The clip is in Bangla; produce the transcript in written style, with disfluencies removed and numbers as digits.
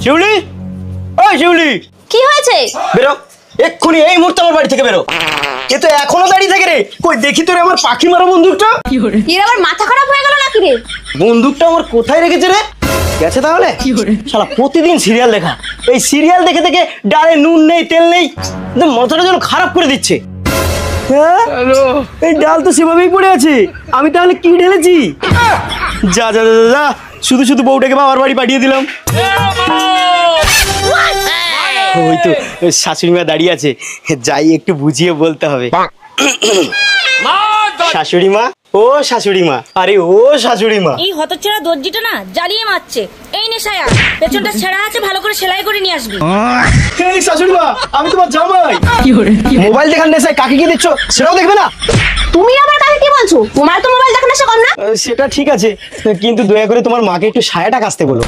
শিউলি, ওই শিউলি, কি হয়েছে? বেরো এক্ষুনি, এই মুহূর্তে আমার বাড়ি থেকে বেরো। এ তো এখনো দাঁড়িয়ে থাকে রে। কই দেখি তোরে আমার পাখি মারা বন্দুকটা। এর আবার মাথা খারাপ হয়ে গেল নাকি রে? বন্দুকটা আমার কোথায় রেখেছে রে? গেছে তাহলে। শালা প্রতিদিন সিরিয়াল দেখা, এই সিরিয়াল দেখে দেখে ডালে নুন নেই তেল নেই, মাথাটা যেন খারাপ করে দিচ্ছে। হ্যাঁ, এই ডাল তো সেভাবেই পড়ে আছে, আমি তাহলে কি ঢেলেছি? যা যা যা যা, শুধু শুধু বউটাকে বাবার বাড়ি পাঠিয়ে দিলাম। ওই তো শাশুড়ি মা দাঁড়িয়ে আছে, যাই একটু বুঝিয়ে বলতে হবে। শাশুড়ি মা, ও শাশুড়ি মা, আরে ও শাশুড়ি মা। এই হতচ্ছাড়া দর্জিটা না জ্বালিয়ে মারছে। এই নে সায়া, পেছনটা ছেঁড়া আছে, ভালো করে সেলাই করে নিয়ে আসবি। এই শাশুড়ি মা, আমি তোমার জামাই। মোবাইল দেখার নেশায় কাকে কি দিচ্ছ সেটাও দেখবে না? তুমি আবার কাকে কি বলছো? তোমার তো মোবাইল দেখানো সে কম না। সেটা ঠিক আছে, কিন্তু দয়া করে তোমার মাকে একটু সায়াটা কাচতে বলো।